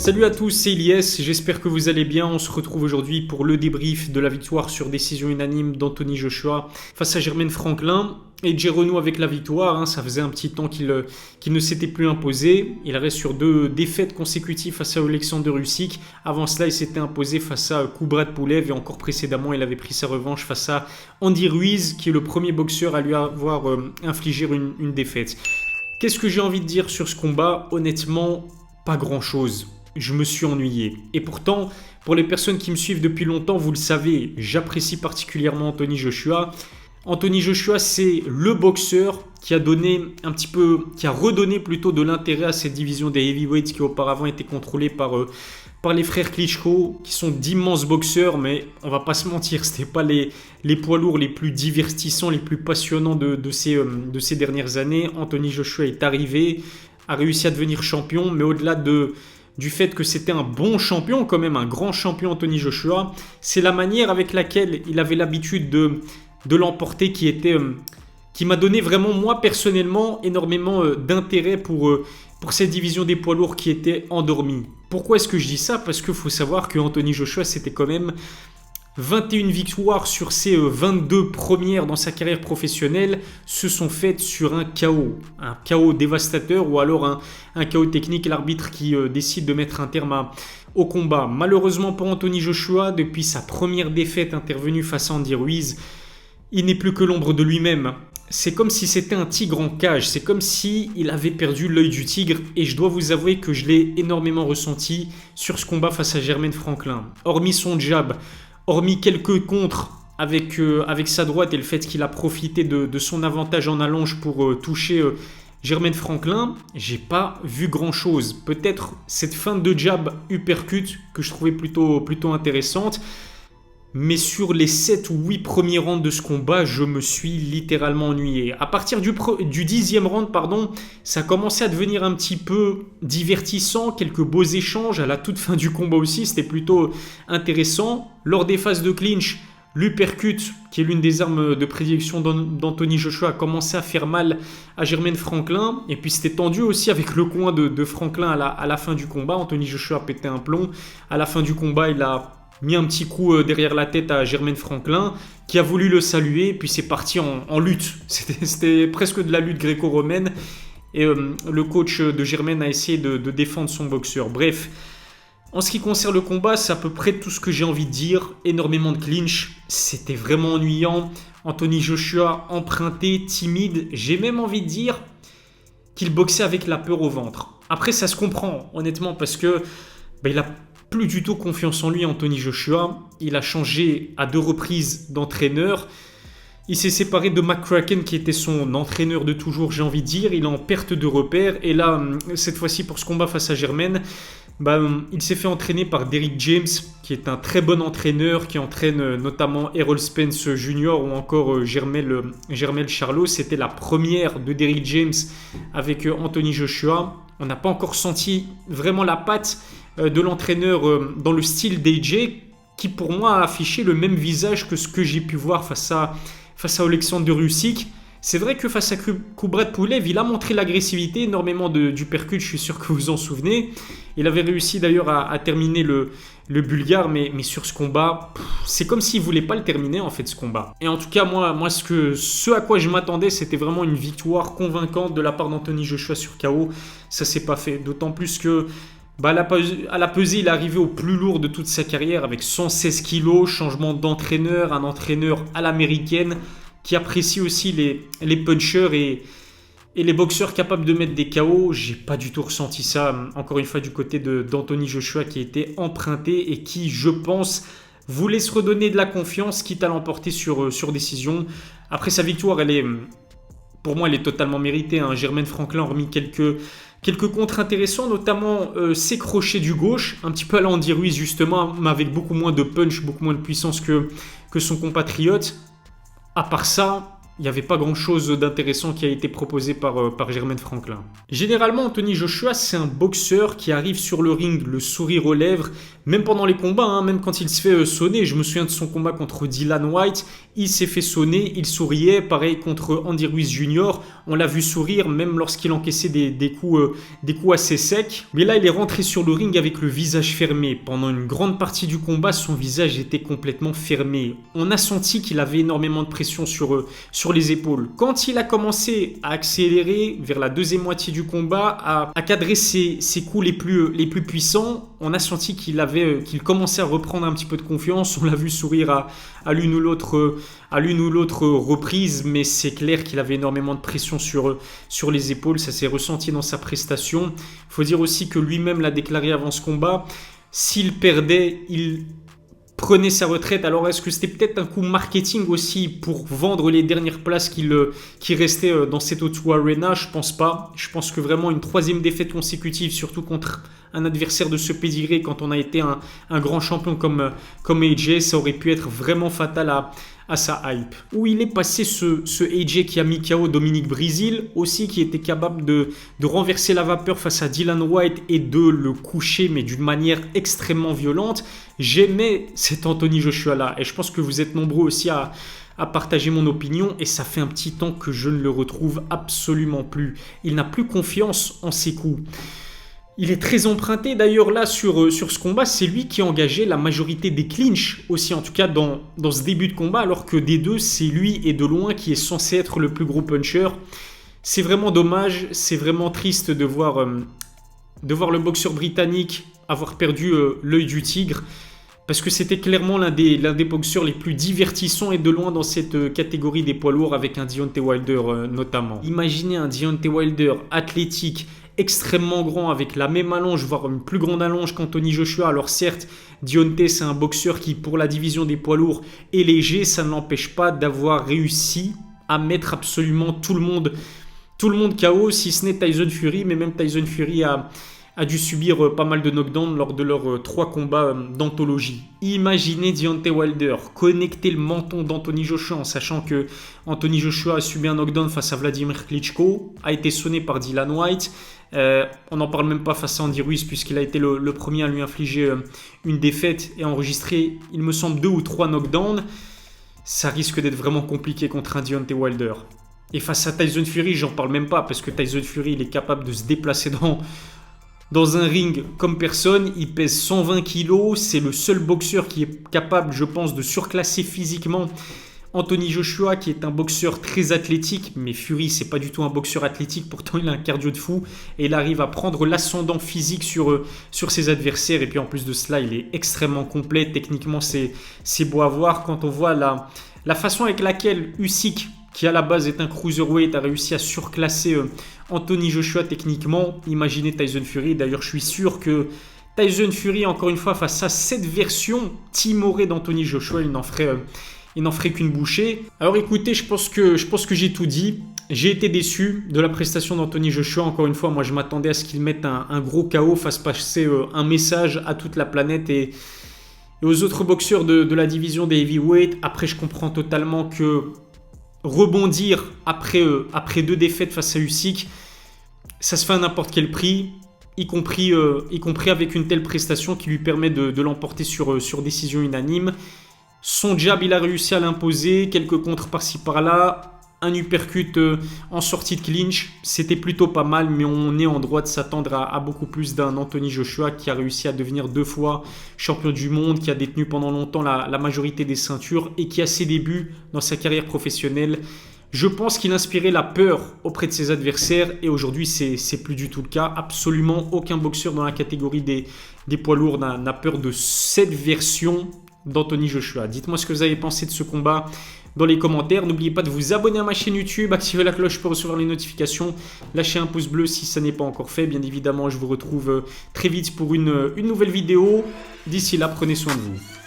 Salut à tous, c'est Ilyes, j'espère que vous allez bien. On se retrouve aujourd'hui pour le débrief de la victoire sur décision unanime d'Anthony Joshua face à Jermaine Franklin. Et Jay renoue avec la victoire, ça faisait un petit temps qu'il ne s'était plus imposé. Il reste sur 2 défaites consécutives face à Alexander Usyk. Avant cela, il s'était imposé face à Kubrat-Pulev et encore précédemment, il avait pris sa revanche face à Andy Ruiz, qui est le premier boxeur à lui avoir infligé une défaite. Qu'est-ce que j'ai envie de dire sur ce combat? Honnêtement, pas grand-chose. Je me suis ennuyé. Et pourtant, pour les personnes qui me suivent depuis longtemps, vous le savez, j'apprécie particulièrement Anthony Joshua. Anthony Joshua, c'est le boxeur qui a redonné plutôt de l'intérêt à cette division des heavyweights qui auparavant était contrôlée par les frères Klitschko, qui sont d'immenses boxeurs, mais on va pas se mentir, c'était pas les poids lourds les plus divertissants, les plus passionnants de ces dernières années. Anthony Joshua est arrivé, a réussi à devenir champion, mais au-delà du fait que c'était un bon champion, quand même un grand champion Anthony Joshua, c'est la manière avec laquelle il avait l'habitude de l'emporter qui m'a donné vraiment, moi personnellement, énormément d'intérêt pour cette division des poids lourds qui était endormie. Pourquoi est-ce que je dis ça? Parce qu'il faut savoir que Anthony Joshua, c'était quand même 21 victoires sur ses 22 premières dans sa carrière professionnelle se sont faites sur un KO dévastateur ou alors un KO technique, l'arbitre qui décide de mettre un terme au combat. Malheureusement pour Anthony Joshua, depuis sa première défaite intervenue face à Andy Ruiz, il n'est plus que l'ombre de lui-même. C'est comme si c'était un tigre en cage, c'est comme s'il avait perdu l'œil du tigre et je dois vous avouer que je l'ai énormément ressenti sur ce combat face à Jermaine Franklin. Hormis son jab, hormis quelques contres avec sa droite et le fait qu'il a profité de son avantage en allonge pour toucher Jermaine Franklin, j'ai pas vu grand chose. Peut-être cette fin de jab uppercut que je trouvais plutôt intéressante. Mais sur les 7 ou 8 premiers rounds de ce combat, je me suis littéralement ennuyé. À partir du 10e round, ça a commencé à devenir un petit peu divertissant. Quelques beaux échanges à la toute fin du combat aussi, c'était plutôt intéressant. Lors des phases de clinch, l'uppercut, qui est l'une des armes de prédilection d'Anthony Joshua, a commencé à faire mal à Jermaine Franklin. Et puis c'était tendu aussi avec le coin de Franklin à la fin du combat. Anthony Joshua a pété un plomb. À la fin du combat, il a mis un petit coup derrière la tête à Jermaine Franklin qui a voulu le saluer, puis c'est parti en lutte. C'était presque de la lutte gréco-romaine et le coach de Jermaine a essayé de défendre son boxeur. Bref, en ce qui concerne le combat, c'est à peu près tout ce que j'ai envie de dire. Énormément de clinch, c'était vraiment ennuyant. Anthony Joshua emprunté, timide, j'ai même envie de dire qu'il boxait avec la peur au ventre. Après ça se comprend honnêtement parce que il a plus du tout confiance en lui, Anthony Joshua. Il a changé à 2 reprises d'entraîneur. Il s'est séparé de McCracken qui était son entraîneur de toujours, j'ai envie de dire. Il est en perte de repère. Et là, cette fois-ci pour ce combat face à Jermaine, il s'est fait entraîner par Derrick James, qui est un très bon entraîneur, qui entraîne notamment Errol Spence Jr. ou encore Jermel Charlo. C'était la première de Derrick James avec Anthony Joshua. On n'a pas encore senti vraiment la patte de l'entraîneur dans le style d'AJ, qui pour moi a affiché le même visage que ce que j'ai pu voir face à Alexander Usyk. C'est vrai que face à Kubrat-Pulev, il a montré l'agressivité, énormément d'uppercuts, je suis sûr que vous vous en souvenez. Il avait réussi d'ailleurs à terminer le Bulgare, mais sur ce combat, c'est comme s'il ne voulait pas le terminer en fait ce combat. Et en tout cas, moi ce à quoi je m'attendais, c'était vraiment une victoire convaincante de la part d'Anthony Joshua sur KO. Ça s'est pas fait, d'autant plus que à la pesée, il est arrivé au plus lourd de toute sa carrière avec 116 kilos, changement d'entraîneur, un entraîneur à l'américaine qui apprécie aussi les punchers et les boxeurs capables de mettre des KO. J'ai pas du tout ressenti ça, encore une fois, du côté d'Anthony Joshua qui était emprunté et qui, je pense, voulait se redonner de la confiance, quitte à l'emporter sur décision. Après sa victoire, pour moi, elle est totalement méritée. Jermaine Franklin a remis quelques contres intéressants, notamment ses crochets du gauche, un petit peu à l'Andy Ruiz justement, mais avec beaucoup moins de punch, beaucoup moins de puissance que son compatriote. À part ça, il n'y avait pas grand-chose d'intéressant qui a été proposé par Jermaine Franklin. Généralement, Anthony Joshua, c'est un boxeur qui arrive sur le ring, le sourire aux lèvres, même pendant les combats, hein, même quand il se fait sonner. Je me souviens de son combat contre Dylan White, il s'est fait sonner, il souriait. Pareil contre Andy Ruiz Jr., on l'a vu sourire même lorsqu'il encaissait des coups assez secs. Mais là, il est rentré sur le ring avec le visage fermé. Pendant une grande partie du combat, son visage était complètement fermé. On a senti qu'il avait énormément de pression sur les épaules. Quand il a commencé à accélérer vers la deuxième moitié du combat, à cadrer ses coups les plus puissants, on a senti qu'il commençait à reprendre un petit peu de confiance. On l'a vu sourire à l'une ou l'autre reprise, mais c'est clair qu'il avait énormément de pression sur les épaules. Ça s'est ressenti dans sa prestation. Il faut dire aussi que lui-même l'a déclaré avant ce combat. S'il perdait, il prenait sa retraite. Alors est-ce que c'était peut-être un coup marketing aussi pour vendre les dernières places qui restaient dans cette O2 Arena? Je pense pas. Je pense que vraiment une troisième défaite consécutive, surtout contre un adversaire de ce pédigré, quand on a été un grand champion comme AJ, ça aurait pu être vraiment fatal à sa hype. Où il est passé ce AJ qui a mis KO Dominique Breazeale, aussi qui était capable de renverser la vapeur face à Dylan White et de le coucher, mais d'une manière extrêmement violente. J'aimais cet Anthony Joshua là, et je pense que vous êtes nombreux aussi à partager mon opinion, et ça fait un petit temps que je ne le retrouve absolument plus. Il n'a plus confiance en ses coups. Il est très emprunté d'ailleurs là sur ce combat, c'est lui qui a engagé la majorité des clinches aussi, en tout cas dans ce début de combat, alors que des deux, c'est lui et de loin qui est censé être le plus gros puncher. C'est vraiment dommage, c'est vraiment triste de voir le boxeur britannique avoir perdu l'œil du tigre, parce que c'était clairement l'un des boxeurs les plus divertissants et de loin dans cette catégorie des poids lourds, avec un Deontay Wilder notamment. Imaginez un Deontay Wilder athlétique, extrêmement grand, avec la même allonge, voire une plus grande allonge qu'Anthony Joshua. Alors certes, Deontay, c'est un boxeur qui, pour la division des poids lourds, est léger. Ça ne l'empêche pas d'avoir réussi à mettre absolument tout le monde KO, si ce n'est Tyson Fury. Mais même Tyson Fury a dû subir pas mal de knockdowns lors de leurs 3 combats d'anthologie. Imaginez Deontay Wilder connecter le menton d'Anthony Joshua, en sachant que Anthony Joshua a subi un knockdown face à Vladimir Klitschko, a été sonné par Dylan White. On n'en parle même pas face à Andy Ruiz, puisqu'il a été le premier à lui infliger une défaite et enregistrer, il me semble, 2 ou 3 knockdowns. Ça risque d'être vraiment compliqué contre un Deontay Wilder. Et face à Tyson Fury, j'en parle même pas, parce que Tyson Fury, il est capable de se déplacer dans un ring comme personne. Il pèse 120 kg, c'est le seul boxeur qui est capable, je pense, de surclasser physiquement Anthony Joshua, qui est un boxeur très athlétique. Mais Fury, c'est pas du tout un boxeur athlétique, pourtant il a un cardio de fou et il arrive à prendre l'ascendant physique sur ses adversaires. Et puis en plus de cela, il est extrêmement complet. Techniquement, c'est beau à voir. Quand on voit la façon avec laquelle Usyk, qui à la base est un cruiserweight, a réussi à surclasser Anthony Joshua techniquement, imaginez Tyson Fury. D'ailleurs, je suis sûr que Tyson Fury, encore une fois, face à cette version timorée d'Anthony Joshua, il n'en ferait qu'une bouchée. Alors écoutez, je pense que j'ai tout dit. J'ai été déçu de la prestation d'Anthony Joshua. Encore une fois, moi je m'attendais à ce qu'il mette un gros KO, fasse passer un message à toute la planète et aux autres boxeurs de la division des heavyweights. Après, je comprends totalement que rebondir après 2 défaites face à Usyk, ça se fait à n'importe quel prix, y compris avec une telle prestation qui lui permet de l'emporter sur décision unanime. Son jab, il a réussi à l'imposer, quelques contres par-ci par-là, un uppercut en sortie de clinch, c'était plutôt pas mal, mais on est en droit de s'attendre à beaucoup plus d'un Anthony Joshua qui a réussi à devenir 2 fois champion du monde, qui a détenu pendant longtemps la majorité des ceintures et qui, à ses débuts dans sa carrière professionnelle, je pense qu'il inspirait la peur auprès de ses adversaires, et aujourd'hui c'est plus du tout le cas. Absolument aucun boxeur dans la catégorie des poids lourds n'a peur de cette version d'Anthony Joshua. Dites-moi ce que vous avez pensé de ce combat dans les commentaires. N'oubliez pas de vous abonner à ma chaîne YouTube, activer la cloche pour recevoir les notifications, lâcher un pouce bleu si ça n'est pas encore fait. Bien évidemment, je vous retrouve très vite pour une nouvelle vidéo. D'ici là, prenez soin de vous.